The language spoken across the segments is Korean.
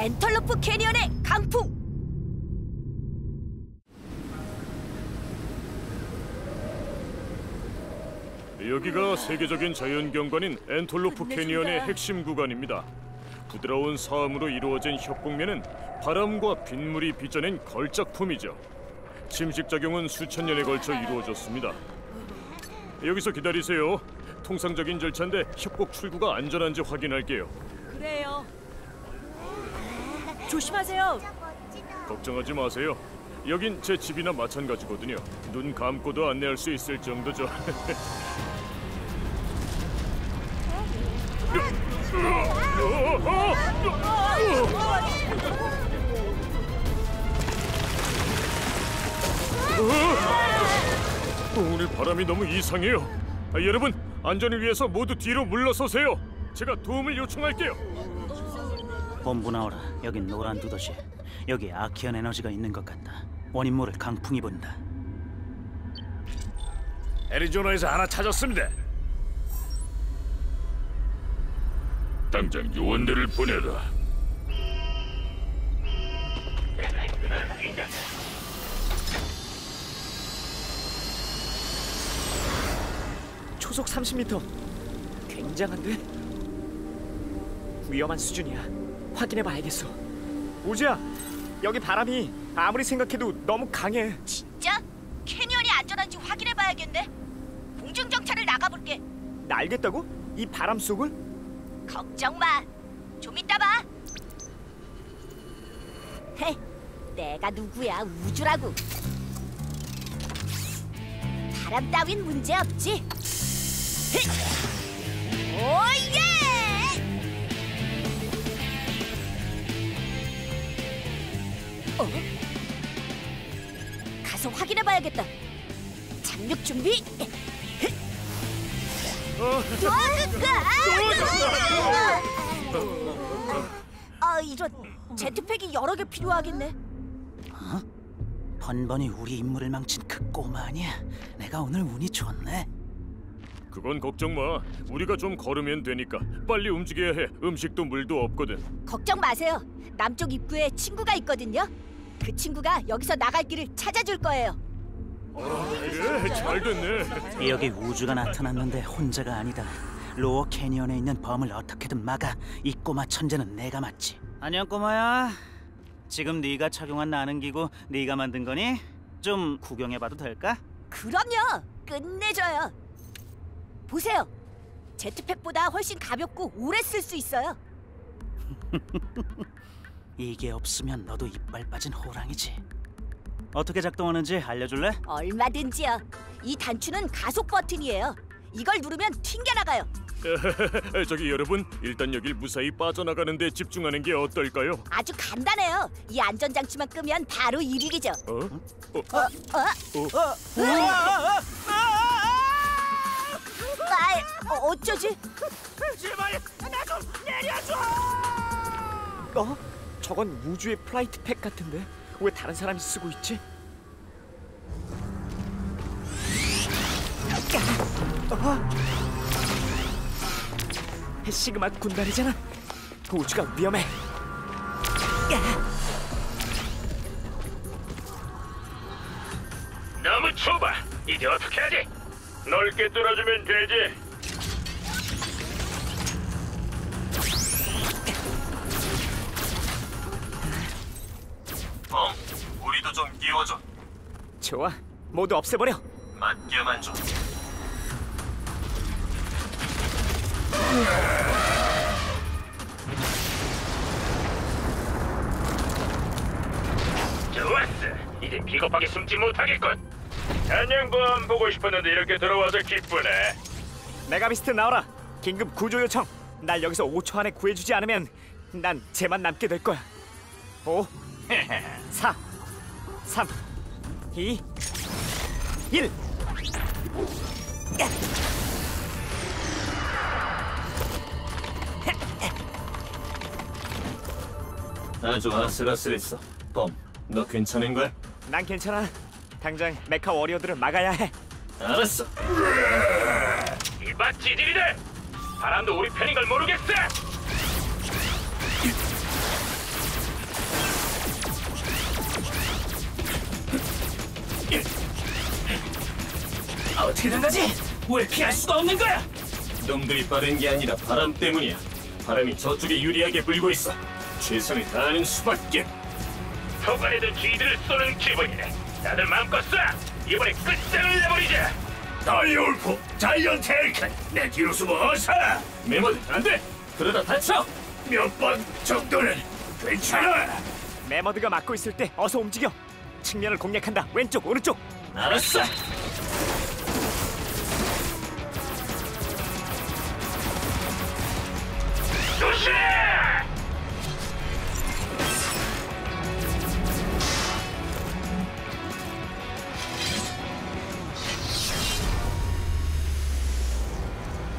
엔털로프 캐니언의 강풍! 여기가 세계적인 자연경관인 엔톨로프 캐니언의 핵심 구간입니다. 부드러운 사암으로 이루어진 협곡면은 바람과 빗물이 빚어낸 걸작품이죠. 침식작용은 수천 년에 걸쳐 이루어졌습니다. 여기서 기다리세요. 통상적인 절차인데 협곡 출구가 안전한지 확인할게요. 그래요. 조심하세요. 걱정하지 마세요. 여긴 제 집이나 마찬가지거든요. 눈 감고도 안내할 수 있을 정도죠. 오늘 바람이 너무 이상해요. 여러분, 안전을 위해서 모두 뒤로 물러서세요. 제가 도움을 요청할게요. 본부 나오라. 여긴 노란 두더지. 여기 아키언 에너지가 있는 것 같다. 원인 모를 강풍이 분다. 애리조나에서 하나 찾았습니다. 당장 요원들을 보내라. 초속 30m. 굉장한데? 위험한 수준이야. 확인해봐야겠어. 우주야, 여기 바람이 아무리 생각해도 너무 강해. 진짜? 캐니언이 안전한지 확인해봐야겠네. 공중정찰을 나가볼게. 날겠다고? 이 바람 속을? 걱정 마. 좀 이따 봐. 헤, 내가 누구야? 우주라고. 바람 따윈 문제 없지. 오예! 가서 확인해봐야겠다. 착륙 준비. 이런 제트팩이 여러 개 필요하겠네. 어? 번번이 우리 임무를 망친 그 꼬마 아니야? 내가 오늘 운이 좋네. 그건 걱정 마. 우리가 좀 걸으면 되니까. 빨리 움직여야 해. 음식도 물도 없거든. 걱정 마세요. 남쪽 입구에 친구가 있거든요. 그 친구가 여기서 나갈 길을 찾아줄 거예요. 그래, 잘 됐네. 여기 우주가 나타났는데 혼자가 아니다. 로어 캐니언에 있는 범을 어떻게든 막아. 이 꼬마 천재는 내가 맞지. 안녕 꼬마야. 지금 네가 착용한 나는기구 네가 만든 거니? 좀 구경해봐도 될까? 그럼요. 끝내줘요. 보세요. 제트팩보다 훨씬 가볍고 오래 쓸 수 있어요. 이게 없으면 너도 이빨 빠진 호랑이지. 어떻게 작동하는지 알려줄래? 얼마든지요. 이 단추는 가속 버튼이에요. 이걸 누르면 튕겨나가요. 저기 여러분, 일단 여길 무사히 빠져나가는 데 집중하는 게 어떨까요? 아주 간단해요. 이 안전장치만 끄면 바로 이륙이죠. 어쩌지? 제발 나 좀 내려줘. 저건 우주의 플라이트 팩 같은데 왜 다른 사람이 쓰고 있지? 시그마 군단이잖아. 우주가 위험해. 너무 좁아. 이제 어떻게 하지? 넓게 뚫어주면 되지. 우리도 좀 끼워줘. 좋아, 모두 없애버려. 맞게만 좀. 좋았어. 이제 비겁하게 숨지 못하겠군. 안녕범 보고 싶었는데 이렇게 들어와서 기쁘네. 메가비스트 나와라. 긴급 구조 요청. 날 여기서 5초 안에 구해주지 않으면 난 쟤만 남게 될 거야. 5 4 3 2 1. 아주 아슬아슬했어. 범, 너 괜찮은 거야? 난 괜찮아. 당장 메카 워리어들을 막아야 해. 알았어. 이봐 찌질이들! 바람도 우리 편인 걸 모르겠어! 어떻게 된 거지? 왜 피할 수가 없는 거야? 놈들이 빠른 게 아니라 바람 때문이야. 바람이 저쪽에 유리하게 불고 있어. 최선을 다하는 수밖에. 토관에든 쥐들을 쏘는 기분이네. 다들 마음껏 쏴. 이번에 끝장을 내버리자. 다이올프, 자이언트 헬칸, 내 뒤로 숨어 어서. 메모드 안 돼. 그러다 다쳐. 몇 번 정도는 괜찮아. 메머드가 막고 있을 때 어서 움직여. 측면을 공략한다. 왼쪽, 오른쪽. 알았어. 조심!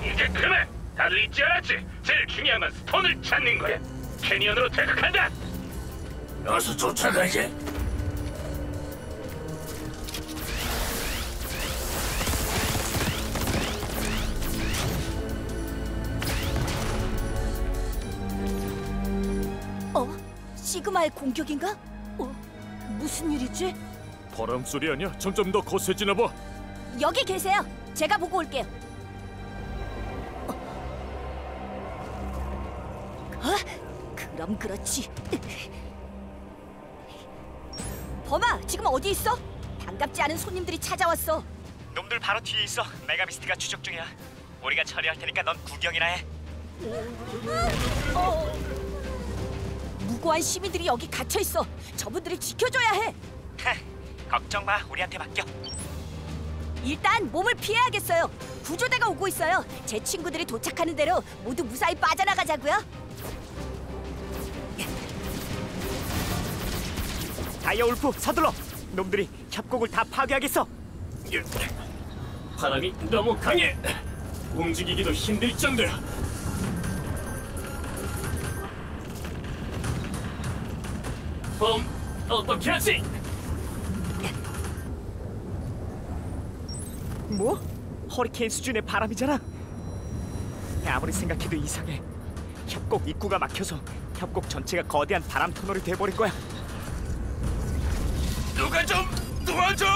이제 그만! 다들 잊지 않았지? 제일 중요한 건 스톤을 찾는 거야. 캐니언으로 퇴각한다. 어서 쫓아가지. 시그마의 공격인가? 무슨 일이지? 바람 소리 아니야? 점점 더 거세지나 봐. 여기 계세요. 제가 보고 올게요. 그럼 그렇지. 범아, 지금 어디 있어? 반갑지 않은 손님들이 찾아왔어. 놈들 바로 뒤에 있어. 메가비스트가 추적 중이야. 우리가 처리할 테니까 넌 구경이나 해. 무고한 시민들이 여기 갇혀 있어. 저분들을 지켜줘야 해. 걱정 마. 우리한테 맡겨. 일단 몸을 피해야겠어요. 구조대가 오고 있어요. 제 친구들이 도착하는 대로 모두 무사히 빠져나가자고요. 다이아울프, 서둘러. 놈들이 협곡을 다 파괴하겠어. 바람이 너무 강해. 움직이기도 힘들 정도야. 어떻게 하지? 뭐? 허리케인 수준의 바람이잖아. 아무리 생각해도 이상해. 협곡 입구가 막혀서 협곡 전체가 거대한 바람 터널이 돼버린 거야. 누가 좀 도와줘!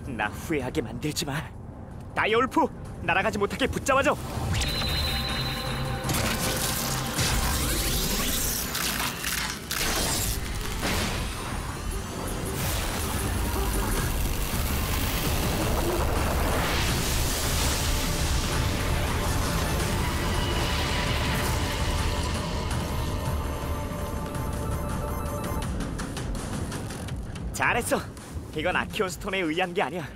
나 후회하게 만들지 마. 다이올프, 날아가지 못하게 붙잡아줘. 잘했어. 이건 아키온 스톤에 의한 게 아니야.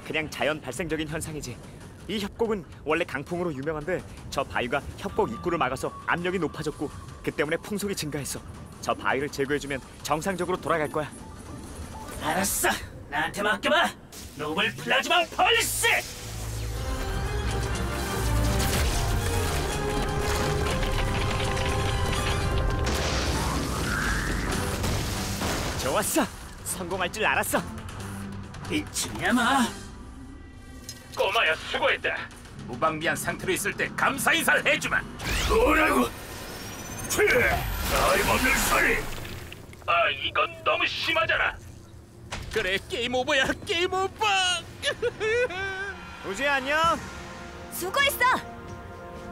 그냥 자연 발생적인 현상이지. 이 협곡은 원래 강풍으로 유명한데 저 바위가 협곡 입구를 막아서 압력이 높아졌고 그 때문에 풍속이 증가했어. 저 바위를 제거해주면 정상적으로 돌아갈 거야. 알았어. 나한테 맡겨봐. 노블 플라즈마 펄스. 좋았어. 성공할 줄 알았어. 이쯤이야 마. 꼬마야 수고했다. 무방비한 상태로 있을 때 감사 인사를 해주마. 뭐라고? 어림없는 소리. 아, 이건 너무 심하잖아. 그래, 게임 오버야, 게임 오버. 우주야 안녕. 수고했어.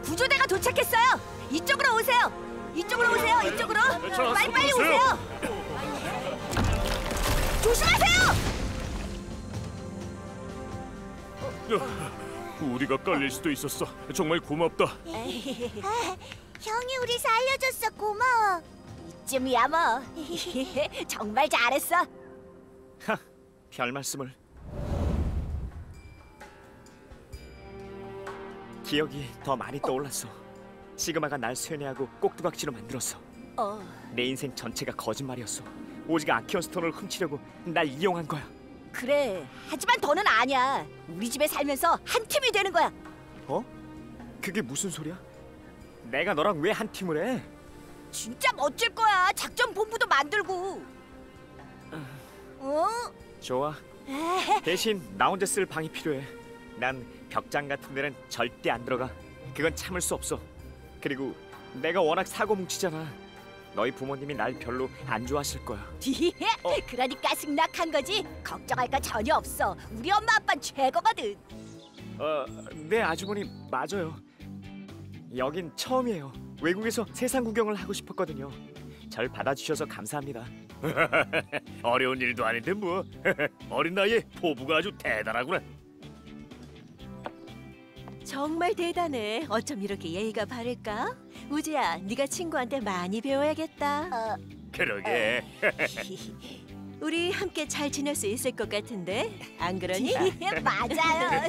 구조대가 도착했어요. 이쪽으로 오세요. 이쪽으로 오세요. 이쪽으로. 빨리 오세요. 조심하세요. 우리가 깔릴 수도 있었어. 정말 고맙다. 형이 우리 살려줬어. 고마워. 이쯤이야 뭐. 정말 잘했어. 하, 별 말씀을. 기억이 더 많이 떠올랐어. 시그마가 날 쇠뇌하고 꼭두각시로 만들었어. 내 인생 전체가 거짓말이었어. 오직 아키온 스톤을 훔치려고 날 이용한 거야. 그래. 하지만 더는 아니야. 우리 집에 살면서 한 팀이 되는 거야. 어? 그게 무슨 소리야? 내가 너랑 왜 한 팀을 해? 진짜 멋질 거야. 작전 본부도 만들고. 어? 좋아. 대신 나 혼자 쓸 방이 필요해. 난 벽장 같은 데는 절대 안 들어가. 그건 참을 수 없어. 그리고 내가 워낙 사고 뭉치잖아. 너희 부모님이 날 별로 안 좋아하실 거야. 그러니까 승낙한 거지. 걱정할 거 전혀 없어. 우리 엄마 아빠는 최고거든. 네 아주머니 맞아요. 여긴 처음이에요. 외국에서 세상 구경을 하고 싶었거든요. 절 받아주셔서 감사합니다. 어려운 일도 아닌데 뭐. 어린 나이에 포부가 아주 대단하구나. 정말 대단해. 어쩜 이렇게 예의가 바를까? 우지야, 네가 친구한테 많이 배워야겠다. 그러게. 우리 함께 잘 지낼 수 있을 것 같은데, 안 그러니? 맞아요.